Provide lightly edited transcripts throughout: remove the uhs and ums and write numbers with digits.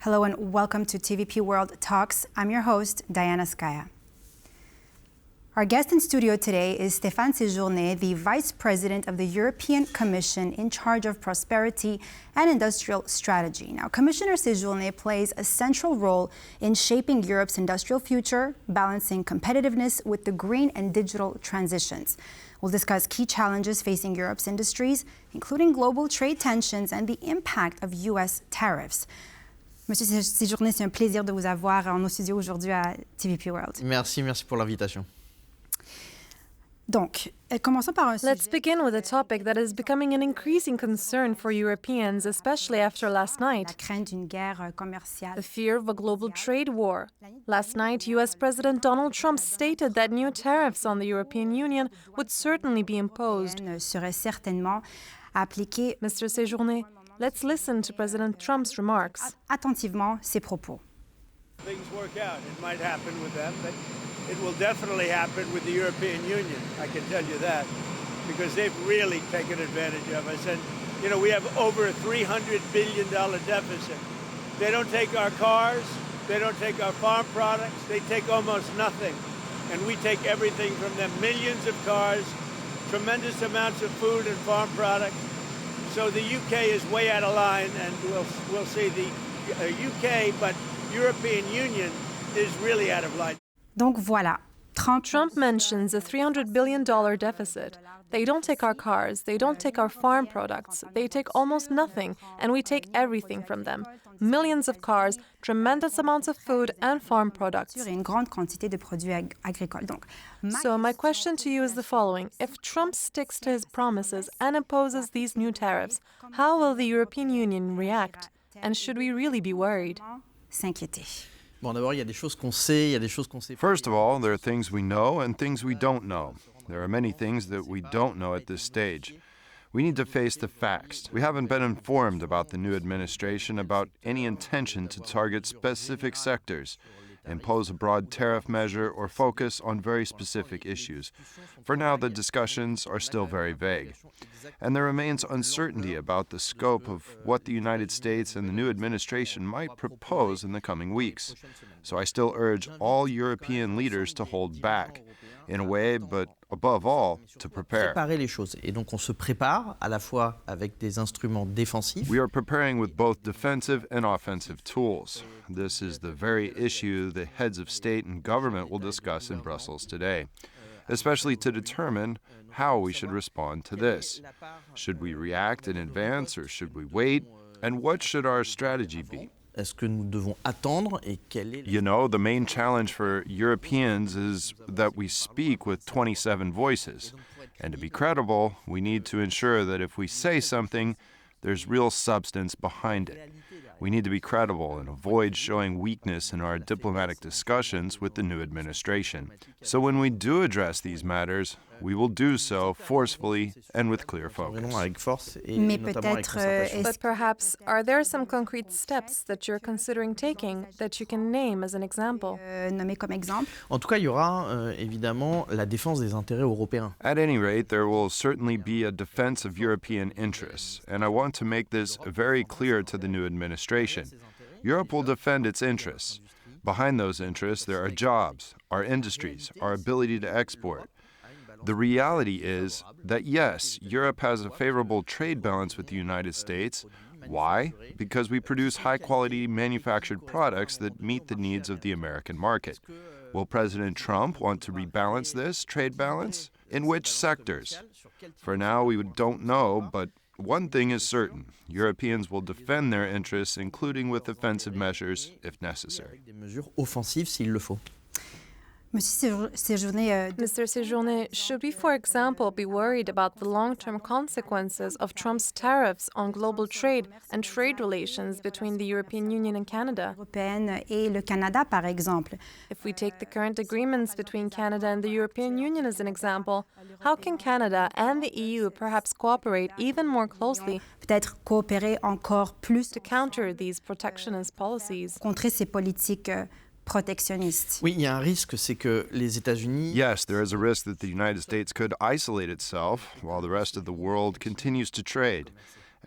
Hello and welcome to TVP World Talks. I'm your host, Diana Skaya. Our guest in studio today is Stéphane Séjourné, the Vice President of the European Commission in charge of prosperity and industrial strategy. Now, Commissioner Séjourné plays a central role in shaping Europe's industrial future, balancing competitiveness with the green and digital transitions. We'll discuss key challenges facing Europe's industries, including global trade tensions and the impact of U.S. tariffs. Monsieur Séjourné, c'est un plaisir de vous avoir en nos studios aujourd'hui à TVP World. Merci pour l'invitation. Donc, commençons par un sujet. Let's begin with a topic that is becoming an increasing concern for Europeans, especially after last La night. crainte d'une guerre commerciale. The fear of a global trade war. Last night, US President Donald Trump stated that new tariffs on the European Union would certainly be imposed. Serait certainement appliquée. Mr. Séjourné, let's listen to President Trump's remarks. Attentivement ses propos. Things work out. It might happen with them, but it will definitely happen with the European Union. I can tell you that, because they've really taken advantage of us. And, you know, we have over a $300 billion deficit. They don't take our cars. They don't take our farm products. They take almost nothing. And we take everything from them. Millions of cars, tremendous amounts of food and farm products. So the UK is way out of line, and we'll see the UK, but European Union is really out of line. Donc voilà, Trump mentions a $300 billion deficit. They don't take our cars, they don't take our farm products, they take almost nothing, and we take everything from them. Millions of cars, tremendous amounts of food and farm products. une grande quantité de produits agricoles. Donc, So my question to you is the following. If Trump sticks to his promises and imposes these new tariffs, how will the European Union react? And should we really be worried? s'inquiéter. Bon, d'abord, il y a des choses qu'on sait, il y a des choses qu'on sait. First of all, there are things we know and things we don't know. There are many things that we don't know at this stage. We need to face the facts. We haven't been informed about the new administration about any intention to target specific sectors, impose a broad tariff measure, or focus on very specific issues. For now, the discussions are still very vague. And there remains uncertainty about the scope of what the United States and the new administration might propose in the coming weeks. So I still urge all European leaders to hold back, in a way, but above all, to prepare. Préparer les choses. Et donc, on se prépare à la fois avec des instruments défensifs. We are preparing with both defensive and offensive tools. This is the very issue the heads of state and government will discuss in Brussels today, especially to determine how we should respond to this. Should we react in advance or should we wait? And what should our strategy be? Est-ce que nous devons attendre et quelle est... You know, the main challenge for Europeans is that we speak with 27 voices. And to be credible, we need to ensure that if we say something, there's real substance behind it. We need to be credible and avoid showing weakness in our diplomatic discussions with the new administration. So when we do address these matters, we will do so forcefully and with clear focus. Avec force et Mais notamment avec peut-être, concentration. But perhaps, are there some concrete steps that you're considering taking that you can name as an example? Nommé comme exemple. En tout cas, il y aura évidemment la défense des intérêts européens. At any rate, there will certainly be a defense of European interests, and I want to make this very clear to the new administration. Europe will defend its interests. Behind those interests, there are jobs, our industries, our ability to export. The reality is that, yes, Europe has a favorable trade balance with the United States. Why? Because we produce high-quality manufactured products that meet the needs of the American market. Will President Trump want to rebalance this trade balance? In which sectors? For now, we don't know, but one thing is certain. Europeans will defend their interests, including with offensive measures, if necessary. Des mesures offensives s'il le faut. Monsieur Séjourné, Mr. Séjourné, should we, for example, be worried about the long-term consequences of Trump's tariffs on global trade and trade relations between the European Union and Canada? européenne et le Canada, par exemple. If we take the current agreements between Canada and the European Union as an example, how can Canada and the EU perhaps cooperate even more closely Peut-être coopérer encore plus to counter these protectionist policies? contrer ces politiques protectionnistes. Oui, il y a un risque, c'est que les États-Unis... Yes, there is a risk that the United States could isolate itself while the rest of the world continues to trade.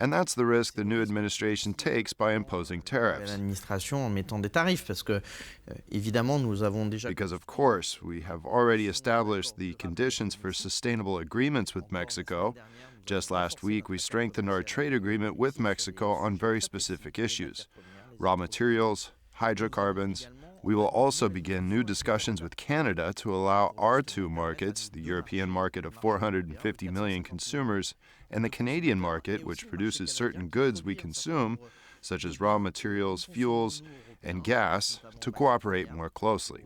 And that's the risk the new administration takes by imposing tariffs. L'administration en mettant des tarifs parce que évidemment nous avons déjà Because, of course, we have already established the conditions for sustainable agreements with Mexico. Just last week, we strengthened our trade agreement with Mexico on very specific issues: raw materials, hydrocarbons. We will also begin new discussions with Canada to allow our two markets, the European market of 450 million consumers and the Canadian market, which produces certain goods we consume, such as raw materials, fuels, and gas, to cooperate more closely.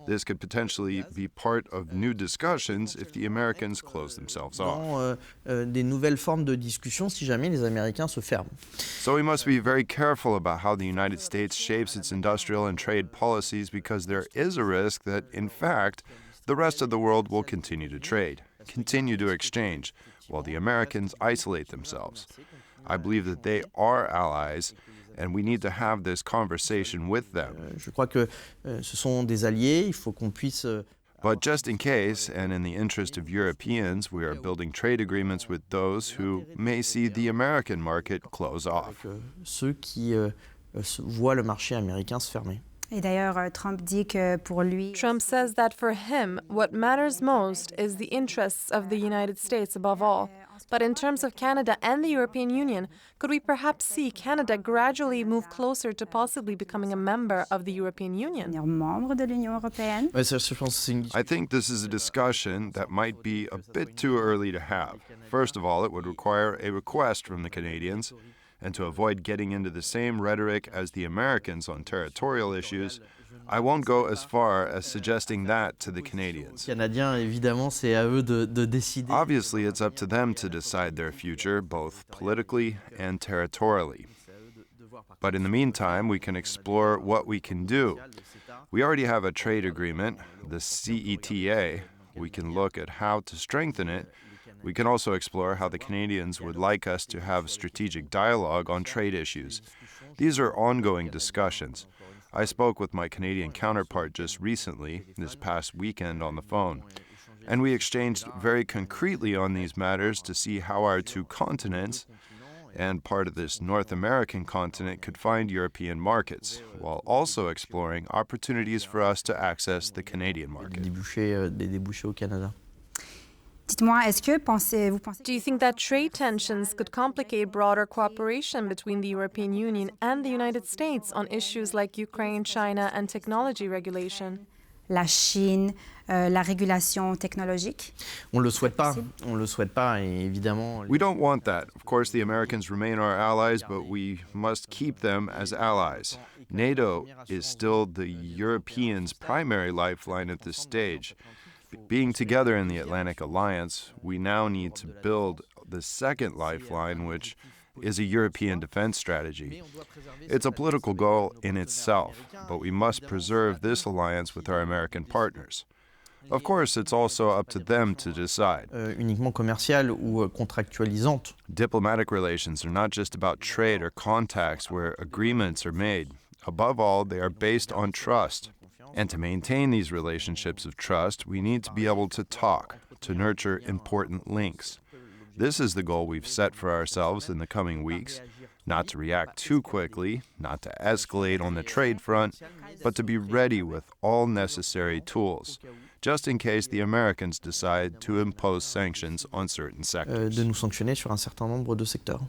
This could potentially be part of new discussions if the Americans close themselves off. dans des nouvelles formes de discussion si jamais les Américains se ferment. So we must be very careful about how the United States shapes its industrial and trade policies, because there is a risk that, in fact, the rest of the world will continue to trade, continue to exchange, while the Americans isolate themselves. I believe that they are allies, and we need to have this conversation with them. Je crois que ce sont des alliés, il faut qu'on puisse But just in case, and in the interest of Europeans, we are building trade agreements with those who may see the American market close off. ceux qui voient le marché américain se fermer. Et d'ailleurs, Trump dit que pour lui, Trump says that for him, what matters most is the interests of the United States above all. But in terms of Canada and the European Union, could we perhaps see Canada gradually move closer to possibly becoming a member of the European Union? devenir membre de l'Union européenne. Ouais, ça, je pense que c'est une I think this is a discussion that might be a bit too early to have. First of all, it would require a request from the Canadians, and to avoid getting into the same rhetoric as the Americans on territorial issues, I won't go as far as suggesting that to the Canadians. Canadiens, évidemment, c'est à eux de décider. Obviously, it's up to them to decide their future, both politically and territorially. But in the meantime, we can explore what we can do. We already have a trade agreement, the CETA. We can look at how to strengthen it. We can also explore how the Canadians would like us to have strategic dialogue on trade issues. These are ongoing discussions. I spoke with my Canadian counterpart just recently, this past weekend, on the phone, and we exchanged very concretely on these matters to see how our two continents and part of this North American continent could find European markets, while also exploring opportunities for us to access the Canadian market. Des débouchés au Canada. Dites-moi, est-ce que vous pensez Do you think that trade tensions could complicate broader cooperation between the European Union and the United States on issues like Ukraine, China, and technology regulation? la Chine, la régulation technologique? On le souhaite pas. On le souhaite pas, et évidemment. We don't want that. Of course, the Americans remain our allies, but we must keep them as allies. NATO is still the Europeans' primary lifeline at this stage. Being together in the Atlantic Alliance, we now need to build the second lifeline, which is a European defense strategy. It's a political goal in itself, but we must preserve this alliance with our American partners. Of course, it's also up to them to decide. Uniquement commerciale ou contractualisante. Diplomatic relations are not just about trade or contacts where agreements are made. Above all, they are based on trust. And to maintain these relationships of trust, we need to be able to talk, to nurture important links. This is the goal we've set for ourselves in the coming weeks, not to react too quickly, not to escalate on the trade front, but to be ready with all necessary tools, just in case the Americans decide to impose sanctions on certain sectors. De nous sanctionner sur un certain nombre de secteurs.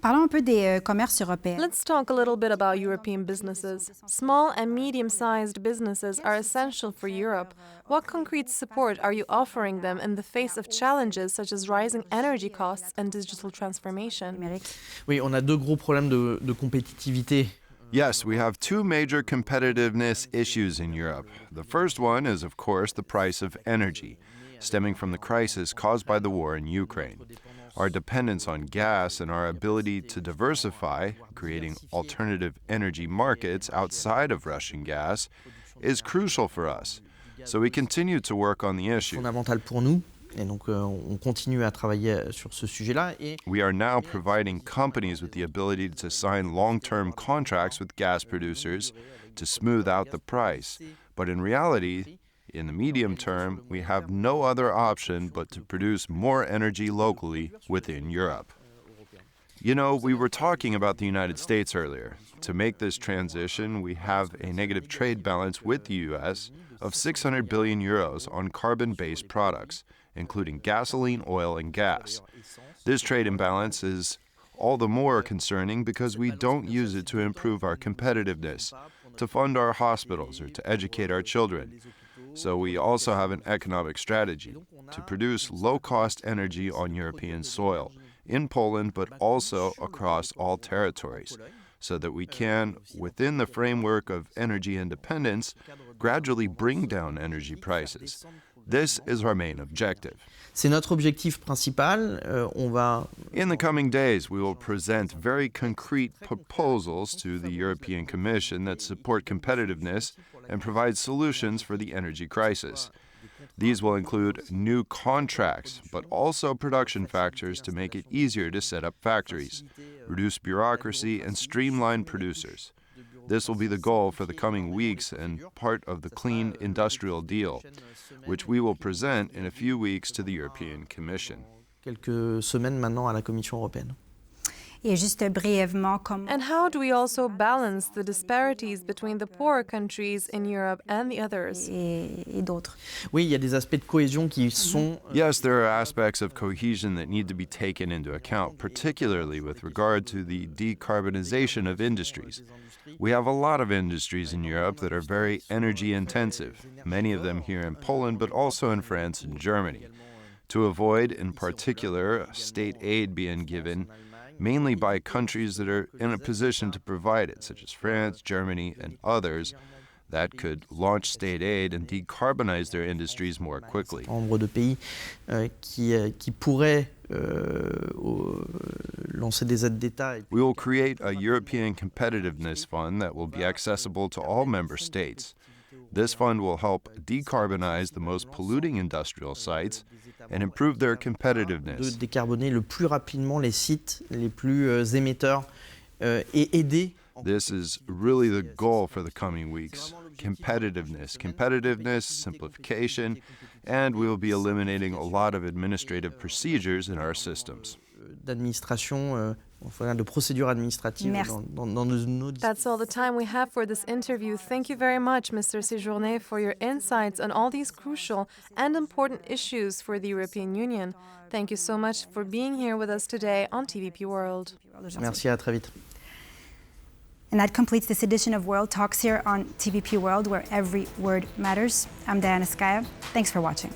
Parlons un peu des commerces européens. Let's talk a little bit about European businesses. Small and medium-sized businesses are essential for Europe. What concrete support are you offering them in the face of challenges such as rising energy costs and digital transformation? Oui, on a deux gros problèmes de compétitivité. Yes, we have two major competitiveness issues in Europe. The first one is, of course, the price of energy, stemming from the crisis caused by the war in Ukraine. Our dependence on gas and our ability to diversify, creating alternative energy markets outside of Russian gas, is crucial for us. So we continue to work on the issue. Fondamental pour nous, et donc on continue à travailler sur ce sujet-là. Et we are now providing companies with the ability to sign long-term contracts with gas producers to smooth out the price. But in reality, in the medium term, we have no other option but to produce more energy locally within Europe. You know, we were talking about the United States earlier. To make this transition, we have a negative trade balance with the U.S. of 600 billion euros on carbon-based products, including gasoline, oil, and gas. This trade imbalance is all the more concerning because we don't use it to improve our competitiveness, to fund our hospitals, or to educate our children. So we also have an economic strategy to produce low-cost energy on European soil, in Poland, but also across all territories, so that we can, within the framework of energy independence, gradually bring down energy prices. This is our main objective. C'est notre objectif principal. In the coming days, we will present very concrete proposals to the European Commission that support competitiveness and provide solutions for the energy crisis. These will include new contracts, but also production factors to make it easier to set up factories, reduce bureaucracy, and streamline producers. This will be the goal for the coming weeks and part of the Clean Industrial Deal, which we will present in a few weeks to the European Commission. Quelques semaines maintenant à la Commission européenne. Et juste brièvement, And how do we also balance the disparities between the poorer countries in Europe and the others? et d'autres. Oui, il y a des aspects de cohésion qui sont... Yes, there are aspects of cohesion that need to be taken into account, particularly with regard to the decarbonization of industries. We have a lot of industries in Europe that are very energy intensive, many of them here in Poland, but also in France and Germany. To avoid, in particular, state aid being given mainly by countries that are in a position to provide it, such as France, Germany, and others, that could launch state aid and decarbonize their industries more quickly. Nombre de pays qui pourraient lancer des aides d'État. We will create a European Competitiveness Fund that will be accessible to all member states. This fund will help decarbonize the most polluting industrial sites and improve their competitiveness. De décarboner le plus rapidement les sites les plus émetteurs et aider. This is really the goal for the coming weeks. Competitiveness, simplification, and we will be eliminating a lot of administrative procedures in our systems. D'administration, de procédures administratives dans nos... That's all the time we have for this interview. Thank you very much, Mr. Séjourné, for your insights on all these crucial and important issues for the European Union. Thank you so much for being here with us today on TVP World. Merci, à très vite. And that completes this edition of World Talks here on TVP World, where every word matters. I'm Diana Skaya. Thanks for watching.